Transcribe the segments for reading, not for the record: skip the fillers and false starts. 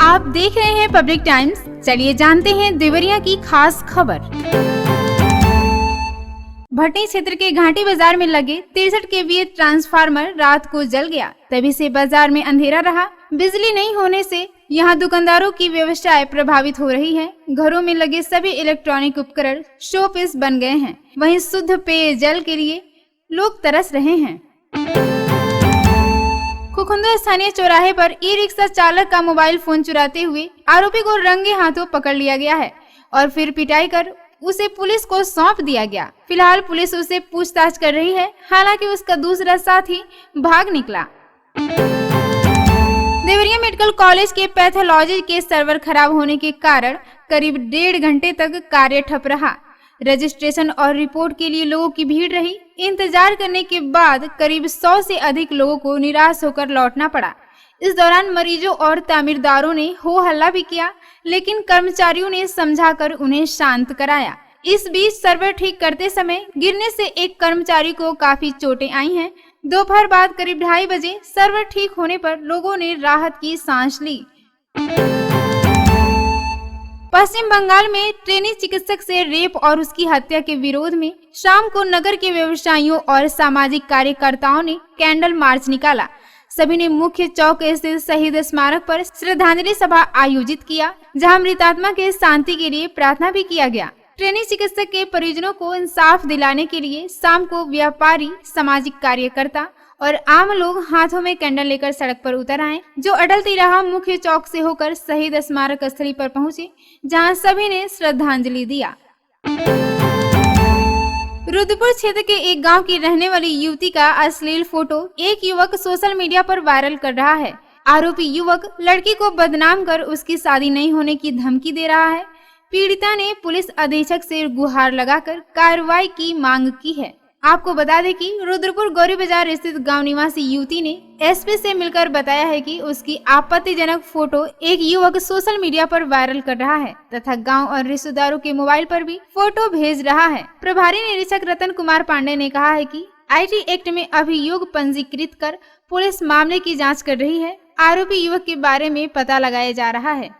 आप देख रहे हैं पब्लिक टाइम्स। चलिए जानते हैं देवरिया की खास खबर। भटनी क्षेत्र के घाटी बाजार में लगे 63 केवीए ट्रांसफार्मर रात को जल गया। तभी से बाजार में अंधेरा रहा। बिजली नहीं होने से यहां दुकानदारों की व्यवसाय प्रभावित हो रही है। घरों में लगे सभी इलेक्ट्रॉनिक उपकरण शो पीस बन गए हैं। वहीं शुद्ध पेयजल के लिए लोग तरस रहे हैं। खुखुंदो स्थानीय चौराहे पर ई रिक्शा चालक का मोबाइल फोन चुराते हुए आरोपी को रंगे हाथों पकड़ लिया गया है और फिर पिटाई कर उसे पुलिस को सौंप दिया गया। फिलहाल पुलिस उसे पूछताछ कर रही है। हालांकि उसका दूसरा साथी भाग निकला। देवरिया मेडिकल कॉलेज के पैथोलॉजी के सर्वर खराब होने के कारण करीब 1.5 घंटे तक कार्य ठप रहा। रजिस्ट्रेशन और रिपोर्ट के लिए लोगों की भीड़ रही। इंतजार करने के बाद करीब 100 से अधिक लोगों को निराश होकर लौटना पड़ा। इस दौरान मरीजों और तामीरदारों ने हो हल्ला भी किया, लेकिन कर्मचारियों ने समझाकर उन्हें शांत कराया। इस बीच सर्वर ठीक करते समय गिरने से एक कर्मचारी को काफी चोटें आई हैं। दोपहर बाद करीब 2:30 बजे सर्वर ठीक होने पर लोगों ने राहत की सांस ली। पश्चिम बंगाल में ट्रेनी चिकित्सक से रेप और उसकी हत्या के विरोध में शाम को नगर के व्यवसायियों और सामाजिक कार्यकर्ताओं ने कैंडल मार्च निकाला। सभी ने मुख्य चौक स्थित शहीद स्मारक पर श्रद्धांजलि सभा आयोजित किया, जहां मृतात्मा के शांति के लिए प्रार्थना भी किया गया। ट्रेनी चिकित्सक के परिजनों को इंसाफ दिलाने के लिए शाम को व्यापारी, सामाजिक कार्यकर्ता और आम लोग हाथों में कैंडल लेकर सड़क पर उतर आए, जो अटल तिराहा मुख्य चौक से होकर शहीद स्मारक स्थली पर पहुंचे, जहां सभी ने श्रद्धांजलि दिया। रुद्रपुर क्षेत्र के एक गांव की रहने वाली युवती का अश्लील फोटो एक युवक सोशल मीडिया पर वायरल कर रहा है। आरोपी युवक लड़की को बदनाम कर उसकी शादी नहीं होने की धमकी दे रहा है। पीड़िता ने पुलिस अधीक्षक से गुहार लगाकर कार्रवाई की मांग की है। आपको बता दें कि रुद्रपुर गौरी बाजार स्थित गांव निवासी युवती ने एसपी से मिलकर बताया है कि उसकी आपत्तिजनक फोटो एक युवक सोशल मीडिया पर वायरल कर रहा है तथा गांव और रिश्तेदारों के मोबाइल पर भी फोटो भेज रहा है। प्रभारी निरीक्षक रतन कुमार पांडे ने कहा है कि आईटी एक्ट में अभियोग पंजीकृत कर पुलिस मामले की जाँच कर रही है। आरोपी युवक के बारे में पता लगाया जा रहा है।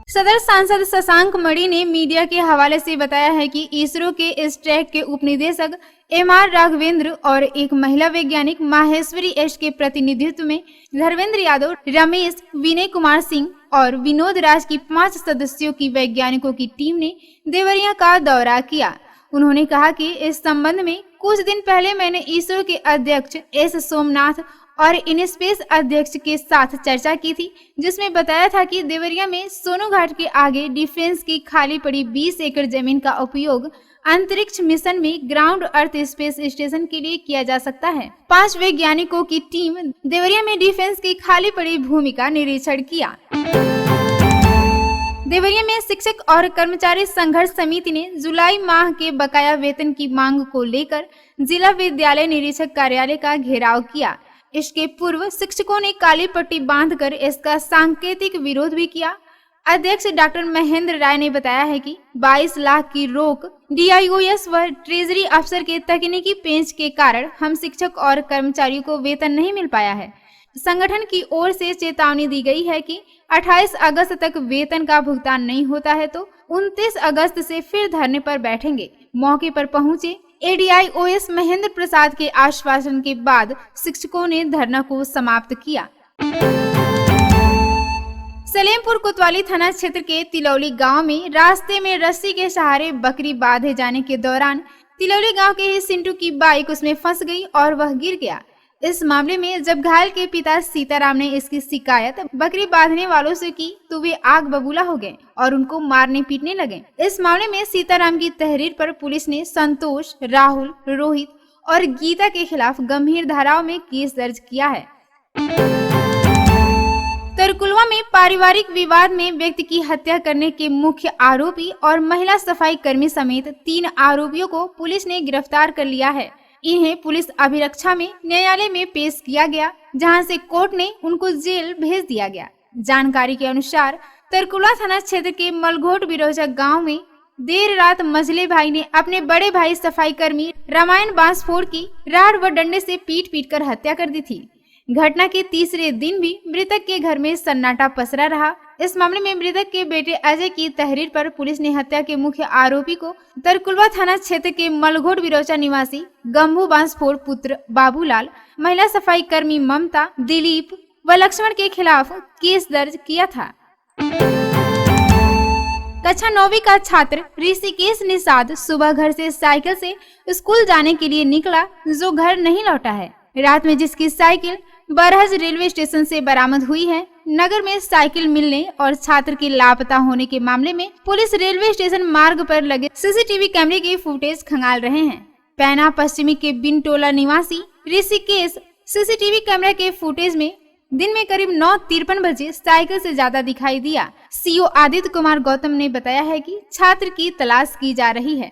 सदर सांसद शशांक मणि ने मीडिया के हवाले से बताया है कि इसरो के इस ट्रैक के उपनिदेशक एमआर राघवेंद्र और एक महिला वैज्ञानिक माहेश्वरी एस के प्रतिनिधित्व में धर्मेंद्र यादव, रमेश, विनय कुमार सिंह और विनोद राज की 5 सदस्यों की वैज्ञानिकों की टीम ने देवरिया का दौरा किया। उन्होंने कहा कि इस संबंध में कुछ दिन पहले मैंने इसरो के अध्यक्ष एस सोमनाथ और इनस्पेस अध्यक्ष के साथ चर्चा की थी, जिसमें बताया था कि देवरिया में सोनू घाट के आगे डिफेंस की खाली पड़ी 20 एकड़ जमीन का उपयोग अंतरिक्ष मिशन में ग्राउंड अर्थ स्पेस स्टेशन के लिए किया जा सकता है। 5 वैज्ञानिकों की टीम देवरिया में डिफेंस की खाली पड़ी भूमि का निरीक्षण किया। देवरिया में शिक्षक और कर्मचारी संघर्ष समिति ने जुलाई माह के बकाया वेतन की मांग को लेकर जिला विद्यालय निरीक्षक कार्यालय का घेराव किया। इसके पूर्व शिक्षकों ने काली पट्टी बांधकर इसका सांकेतिक विरोध भी किया। अध्यक्ष डॉक्टर महेंद्र राय ने बताया है कि 22 लाख की रोक डीआईओएस व ट्रेजरी अफसर के तकनीकी पेंच के कारण हम शिक्षक और कर्मचारियों को वेतन नहीं मिल पाया है। संगठन की ओर से चेतावनी दी गई है कि 28 अगस्त तक वेतन का भुगतान नहीं होता है तो 29 अगस्त से फिर धरने पर बैठेंगे। मौके पर पहुंचे एडीआईओएस महेंद्र प्रसाद के आश्वासन के बाद शिक्षकों ने धरना को समाप्त किया। सलेमपुर कोतवाली थाना क्षेत्र के तिलौली गांव में रास्ते में रस्सी के सहारे बकरी बांधे जाने के दौरान तिलौली गांव के ही सिंटू की बाइक उसमें फंस गई और वह गिर गया। इस मामले में जब घायल के पिता सीताराम ने इसकी शिकायत बकरी बांधने वालों से की तो वे आग बबूला हो गए और उनको मारने पीटने लगे। इस मामले में सीताराम की तहरीर पर पुलिस ने संतोष, राहुल, रोहित और गीता के खिलाफ गंभीर धाराओं में केस दर्ज किया है। तरकुलवा में पारिवारिक विवाद में व्यक्ति की हत्या करने के मुख्य आरोपी और महिला सफाई कर्मी समेत 3 आरोपियों को पुलिस ने गिरफ्तार कर लिया है। इन्हें पुलिस अभिरक्षा में न्यायालय में पेश किया गया, जहां से कोर्ट ने उनको जेल भेज दिया गया। जानकारी के अनुसार तरकुलवा थाना क्षेत्र के मलघोट बिरोजा गांव में देर रात मझले भाई ने अपने बड़े भाई सफाई कर्मी रामायण बांसफोड़ की राड व डंडे से पीट कर हत्या कर दी थी। घटना के तीसरे दिन भी मृतक के घर में सन्नाटा पसरा रहा। इस मामले में मृतक के बेटे अजय की तहरीर पर पुलिस ने हत्या के मुख्य आरोपी को तरकुलवा थाना क्षेत्र के मलघोट बिरोचा निवासी गंभू बांसफोड़ पुत्र बाबूलाल, महिला सफाई कर्मी ममता, दिलीप व लक्ष्मण के खिलाफ केस दर्ज किया था। कक्षा 9वीं का छात्र ऋषिकेश निषाद सुबह घर से साइकिल से स्कूल जाने के लिए निकला, जो घर नहीं लौटा है। रात में जिसकी साइकिल बरहज रेलवे स्टेशन से बरामद हुई है। नगर में साइकिल मिलने और छात्र के लापता होने के मामले में पुलिस रेलवे स्टेशन मार्ग पर लगे सीसीटीवी कैमरे के फुटेज खंगाल रहे हैं। पैना पश्चिमी के बिनटोला निवासी ऋषिकेश सीसीटीवी कैमरा के फुटेज में दिन में करीब 9:53 बजे साइकिल से ज्यादा दिखाई दिया। सीओ आदित्य कुमार गौतम ने बताया है कि छात्र की तलाश की जा रही है।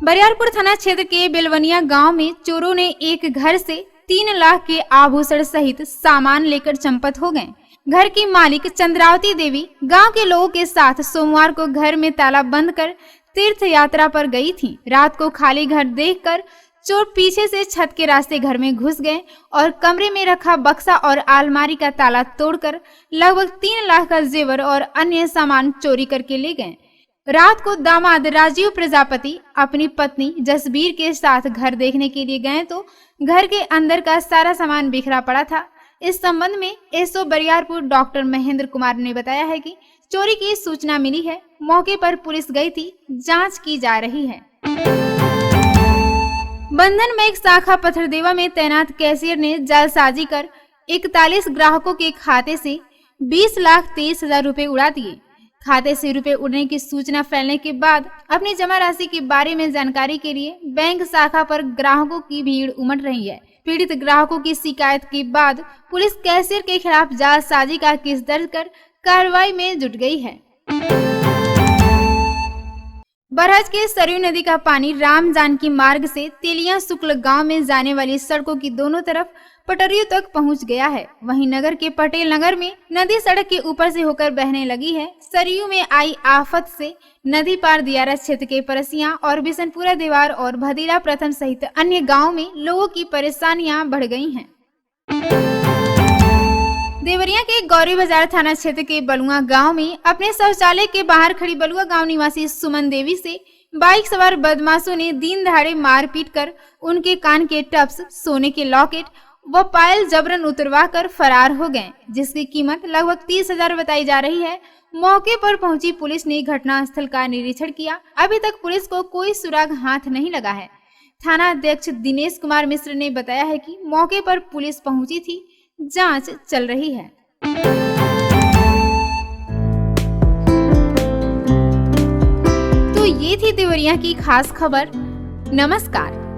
बरियारपुर थाना क्षेत्र के बेलवनिया गांव में चोरों ने एक घर से 3 लाख के आभूषण सहित सामान लेकर चंपत हो गए। घर की मालिक चंद्रावती देवी गांव के लोगों के साथ सोमवार को घर में ताला बंद कर तीर्थ यात्रा पर गई थी। रात को खाली घर देखकर चोर पीछे से छत के रास्ते घर में घुस गए और कमरे में रखा बक्सा और अलमारी का ताला तोड़कर लगभग 3 लाख का जेवर और अन्य सामान चोरी करके ले गए। रात को दामाद राजीव प्रजापति अपनी पत्नी जसबीर के साथ घर देखने के लिए गए तो घर के अंदर का सारा सामान बिखरा पड़ा था। इस संबंध में एसओ बरियारपुर डॉक्टर महेंद्र कुमार ने बताया है कि चोरी की सूचना मिली है। मौके पर पुलिस गई थी, जांच की जा रही है। बंधन बैंक शाखा पथरदेवा में तैनात कैशियर ने जालसाजी कर 41 ग्राहकों के खाते से 20,23,000 रुपए उड़ा दिए। खाते से रुपए उड़ने की सूचना फैलने के बाद अपनी जमा राशि के बारे में जानकारी के लिए बैंक शाखा पर ग्राहकों की भीड़ उमड़ रही है। पीड़ित ग्राहकों की शिकायत के बाद पुलिस कैशियर के खिलाफ जालसाजी का केस दर्ज कर कार्रवाई में जुट गई है। बरहज के सरयू नदी का पानी राम जानकी मार्ग से तेलिया शुक्ल गांव में जाने वाली सड़कों की दोनों तरफ पटरियों तक पहुंच गया है। वहीं नगर के पटेल नगर में नदी सड़क के ऊपर से होकर बहने लगी है। सरयू में आई आफत से नदी पार दियारा क्षेत्र के परसिया और बिशनपुरा देवार और भदीला प्रथम सहित अन्य गाँव में लोगों की परेशानियां बढ़ गई हैं। देवरिया के गौरी बाजार थाना क्षेत्र के बलुआ गांव में अपने शौचालय के बाहर खड़ी बलुआ गांव निवासी सुमन देवी से बाइक सवार बदमाशों ने दिन दहाड़े मारपीट कर उनके कान के टप्स, सोने के लॉकेट व पायल जबरन उतरवा कर फरार हो गए, जिसकी कीमत लगभग 30,000 बताई जा रही है। मौके पर पहुंची पुलिस ने घटनास्थल का निरीक्षण किया। अभी तक पुलिस को कोई सुराग हाथ नहीं लगा है। थाना अध्यक्ष दिनेश कुमार मिश्र ने बताया है कि मौके पर पुलिस पहुंची थी, जांच चल रही है। तो ये थी देवरिया की खास खबर। नमस्कार।